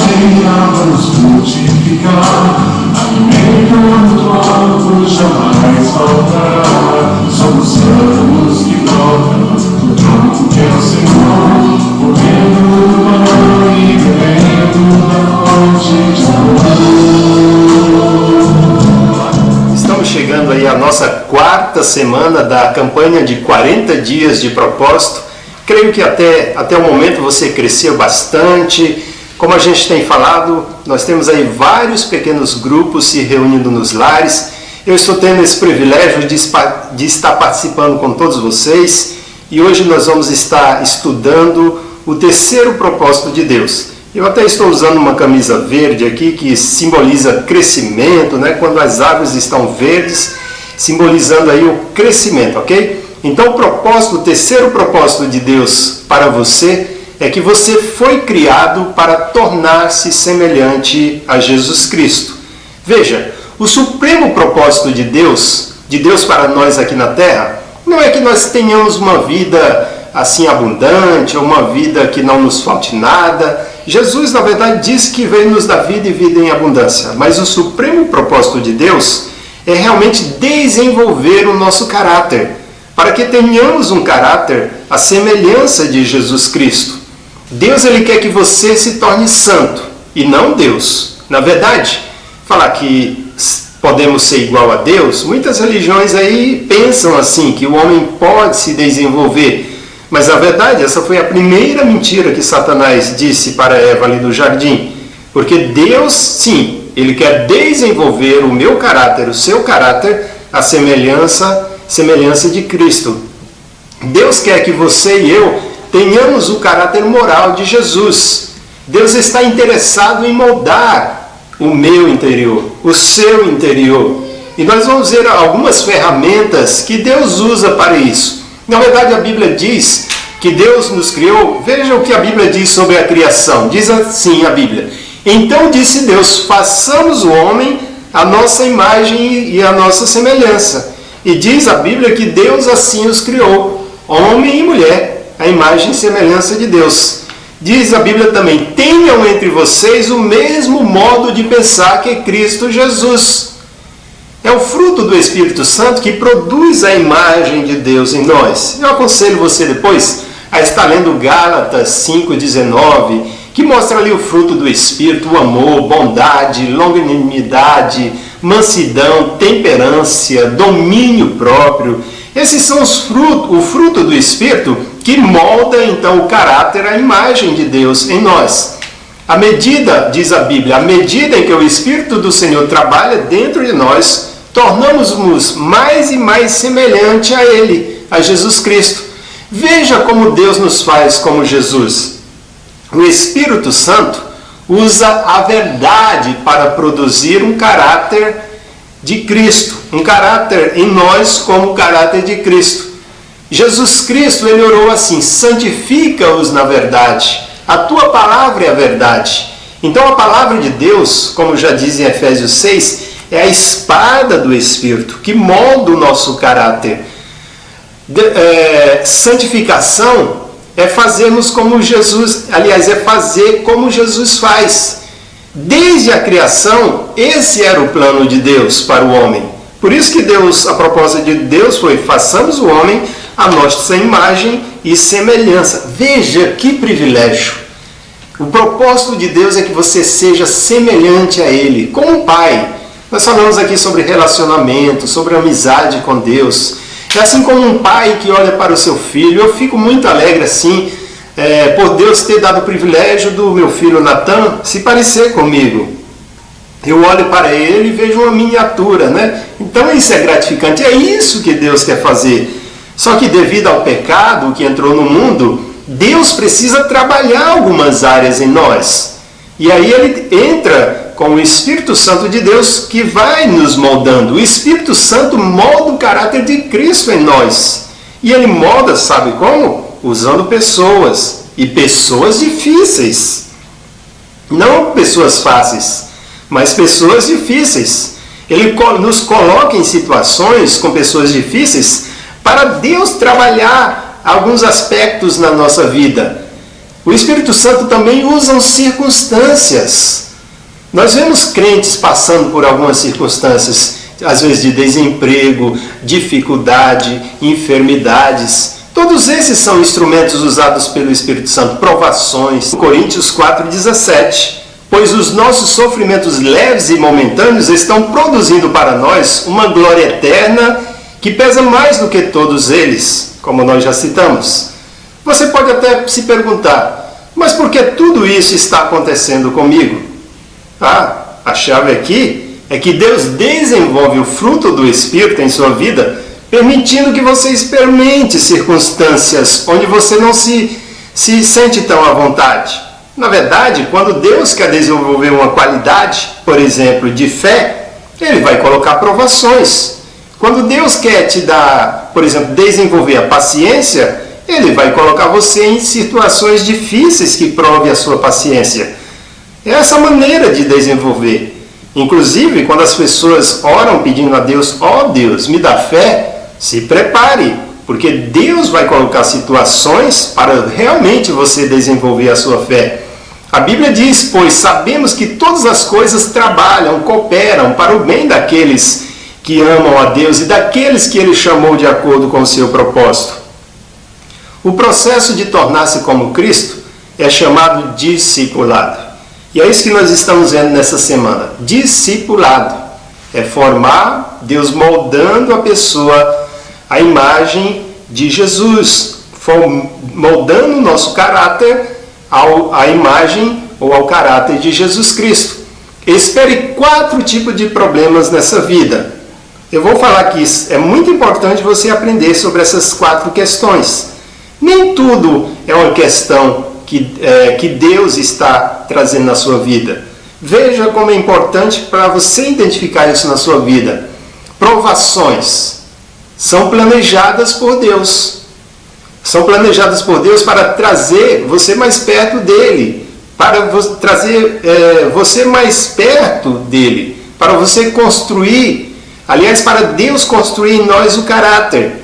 venha nos frutificar. Alimento muito alto jamais faltará. Somos ramos que brotam do tronco que é o Senhor, comendo do pão e bebendo da fonte de amor. Estamos chegando aí à nossa quarta semana da campanha de 40 dias de propósito. Creio que até o momento você cresceu bastante. Como a gente tem falado, nós temos aí vários pequenos grupos se reunindo nos lares. Eu estou tendo esse privilégio de estar participando com todos vocês e hoje nós vamos estar estudando o terceiro propósito de Deus. Eu até estou usando uma camisa verde aqui que simboliza crescimento, né? Quando as árvores estão verdes, simbolizando aí o crescimento, ok? Então o terceiro propósito de Deus para você é que você foi criado para tornar-se semelhante a Jesus Cristo. Veja, o supremo propósito de Deus para nós aqui na Terra, não é que nós tenhamos uma vida assim abundante, ou uma vida que não nos falte nada. Jesus, na verdade, disse que veio nos dar vida e vida em abundância. Mas o supremo propósito de Deus é realmente desenvolver o nosso caráter, para que tenhamos um caráter à semelhança de Jesus Cristo. Deus, ele quer que você se torne santo, e não Deus. Na verdade, falar que podemos ser igual a Deus, muitas religiões aí pensam assim, que o homem pode se desenvolver. Mas na verdade, essa foi a primeira mentira que Satanás disse para Eva ali no jardim. Porque Deus, sim, ele quer desenvolver o meu caráter, o seu caráter, a semelhança de Cristo. Deus quer que você e eu tenhamos o caráter moral de Jesus. Deus está interessado em moldar o meu interior, o seu interior. E nós vamos ver algumas ferramentas que Deus usa para isso. Na verdade, a Bíblia diz que Deus nos criou. Veja o que a Bíblia diz sobre a criação. Diz assim a Bíblia: então disse Deus, façamos o homem à nossa imagem e à nossa semelhança. E diz a Bíblia que Deus assim os criou, homem e mulher, a imagem e semelhança de Deus. Diz a Bíblia também: tenham entre vocês o mesmo modo de pensar que Cristo Jesus. É o fruto do Espírito Santo que produz a imagem de Deus em nós. Eu aconselho você depois a estar lendo Gálatas 5,19, que mostra ali o fruto do Espírito: o amor, bondade, longanimidade, mansidão, temperança, domínio próprio. Esses são o fruto do Espírito que molda então o caráter, a imagem de Deus em nós. À medida, diz a Bíblia, à medida em que o Espírito do Senhor trabalha dentro de nós, tornamos-nos mais e mais semelhante a Ele, a Jesus Cristo. Veja como Deus nos faz como Jesus. O Espírito Santo usa a verdade para produzir um caráter de Cristo, um caráter em nós como o caráter de Cristo. Jesus Cristo, ele orou assim: santifica-os na verdade, a tua palavra é a verdade. Então a palavra de Deus, como já diz em Efésios 6, é a espada do Espírito que molda o nosso caráter. Santificação é fazermos como Jesus, aliás, é fazer como Jesus faz. Desde a criação, esse era o plano de Deus para o homem. Por isso que a proposta de Deus foi: façamos o homem à nossa imagem e semelhança. Veja que privilégio! O propósito de Deus é que você seja semelhante a Ele, como um pai. Nós falamos aqui sobre relacionamento, sobre amizade com Deus. É assim como um pai que olha para o seu filho. Eu fico muito alegre assim, por Deus ter dado o privilégio do meu filho Natan se parecer comigo. Eu olho para ele e vejo uma miniatura, né? Então isso é gratificante, é isso que Deus quer fazer. Só que devido ao pecado que entrou no mundo, Deus precisa trabalhar algumas áreas em nós. E aí ele entra com o Espírito Santo de Deus que vai nos moldando. O Espírito Santo molda o caráter de Cristo em nós. E ele molda, sabe como? Usando pessoas. E pessoas difíceis. Não pessoas fáceis, mas pessoas difíceis. Ele nos coloca em situações com pessoas difíceis para Deus trabalhar alguns aspectos na nossa vida. O Espírito Santo também usa circunstâncias. Nós vemos crentes passando por algumas circunstâncias, às vezes de desemprego, dificuldade, enfermidades. Todos esses são instrumentos usados pelo Espírito Santo, provações. Coríntios 4,17. Pois os nossos sofrimentos leves e momentâneos estão produzindo para nós uma glória eterna que pesa mais do que todos eles, como nós já citamos. Você pode até se perguntar, mas por que tudo isso está acontecendo comigo? A chave aqui é que Deus desenvolve o fruto do Espírito em sua vida, permitindo que você experimente circunstâncias onde você não se sente tão à vontade. Na verdade, quando Deus quer desenvolver uma qualidade, por exemplo, de fé, Ele vai colocar provações. Quando Deus quer te dar, por exemplo, desenvolver a paciência, Ele vai colocar você em situações difíceis que prove a sua paciência. É essa maneira de desenvolver. Inclusive, quando as pessoas oram pedindo a Deus, ó Deus, me dá fé, se prepare, porque Deus vai colocar situações para realmente você desenvolver a sua fé. A Bíblia diz, pois sabemos que todas as coisas trabalham, cooperam para o bem daqueles que amam a Deus e daqueles que Ele chamou de acordo com o seu propósito. O processo de tornar-se como Cristo é chamado discipulado. E é isso que nós estamos vendo nessa semana. Discipulado é formar, Deus moldando a pessoa à imagem de Jesus, moldando o nosso caráter à imagem ou ao caráter de Jesus Cristo. Espere 4 tipos de problemas nessa vida. Eu vou falar que é muito importante você aprender sobre essas 4 questões. Nem tudo é uma questão que Deus está trazendo na sua vida. Veja como é importante para você identificar isso na sua vida. Provações são planejadas por Deus. São planejadas por Deus para trazer você mais perto dele, para trazer você mais perto dele, para você construir, aliás, para Deus construir em nós o caráter.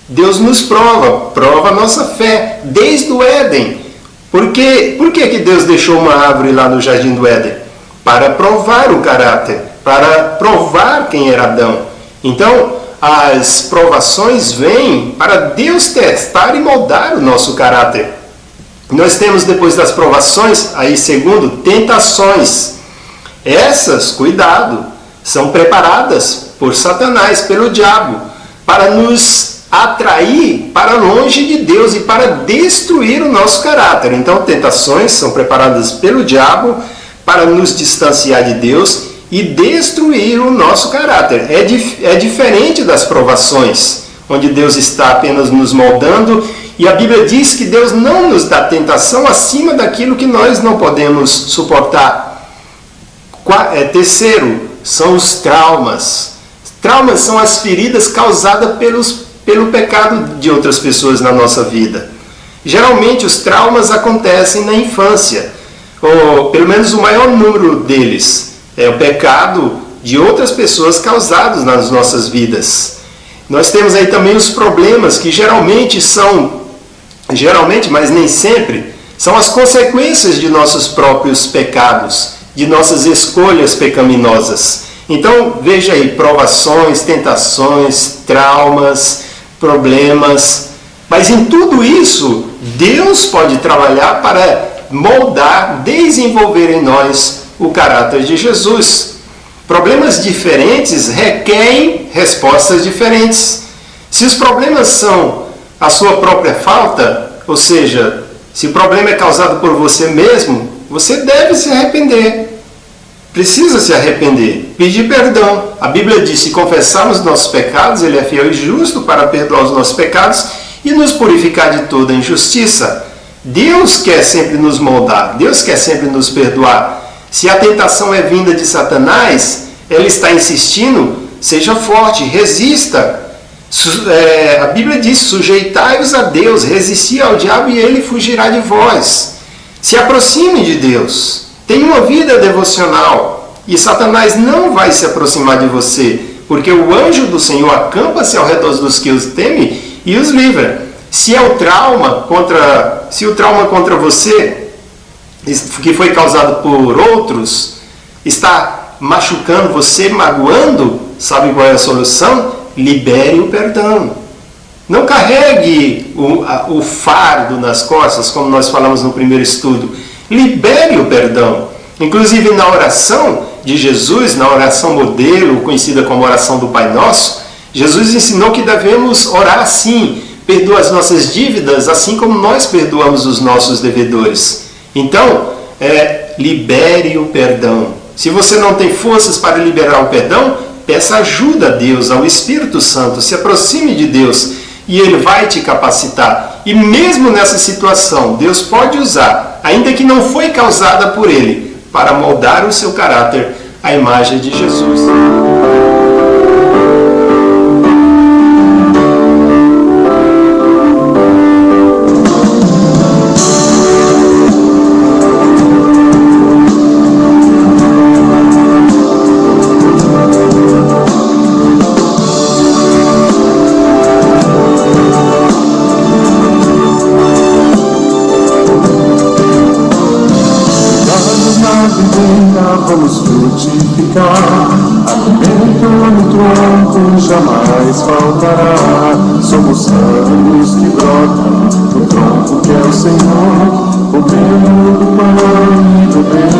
Deus nos prova a nossa fé, desde o Éden. Por que Deus deixou uma árvore lá no Jardim do Éden? Para provar o caráter, para provar quem era Adão. Então, as provações vêm para Deus testar e moldar o nosso caráter. Nós temos, depois das provações, aí segundo, tentações. Essas, cuidado, são preparadas por Satanás, pelo diabo, para nos atrair para longe de Deus e para destruir o nosso caráter. Então, tentações são preparadas pelo diabo para nos distanciar de Deus e destruir o nosso caráter. É diferente das provações, onde Deus está apenas nos moldando, e a Bíblia diz que Deus não nos dá tentação acima daquilo que nós não podemos suportar. Terceiro, são os traumas. Traumas são as feridas causadas pelo pecado de outras pessoas na nossa vida. Geralmente os traumas acontecem na infância, ou pelo menos o maior número deles é o pecado de outras pessoas causados nas nossas vidas. Nós temos aí também os problemas que geralmente, mas nem sempre, são as consequências de nossos próprios pecados, de nossas escolhas pecaminosas. Então, veja aí, provações, tentações, traumas, problemas. Mas em tudo isso, Deus pode trabalhar para moldar, desenvolver em nós o caráter de Jesus. Problemas diferentes requerem respostas diferentes. Se os problemas são a sua própria falta, ou seja, se o problema é causado por você mesmo, você deve se arrepender. Precisa se arrepender, pedir perdão. A Bíblia diz, se confessarmos nossos pecados, Ele é fiel e justo para perdoar os nossos pecados e nos purificar de toda injustiça. Deus quer sempre nos moldar, Deus quer sempre nos perdoar. Se a tentação é vinda de Satanás, ele está insistindo, seja forte, resista. A Bíblia diz, sujeitai-vos a Deus, resisti ao diabo e ele fugirá de vós. Se aproxime de Deus. Tenha uma vida devocional e Satanás não vai se aproximar de você, porque o anjo do Senhor acampa-se ao redor dos que os temem e os livra. Se o trauma contra você, que foi causado por outros, está machucando você, magoando, sabe qual é a solução? Libere o perdão. Não carregue o fardo nas costas, como nós falamos no primeiro estudo. Libere o perdão. Inclusive na oração de Jesus, na oração modelo, conhecida como oração do Pai Nosso, Jesus ensinou que devemos orar assim: perdoa as nossas dívidas, assim como nós perdoamos os nossos devedores. Então, libere o perdão. Se você não tem forças para liberar o perdão, peça ajuda a Deus, ao Espírito Santo, se aproxime de Deus e Ele vai te capacitar. E mesmo nessa situação, Deus pode usar, ainda que não foi causada por Ele, para moldar o seu caráter à imagem de Jesus. Vamos frutificar, alimento no tronco jamais faltará. Somos ramos que brotam no tronco que é o Senhor, comendo do pão e bebendo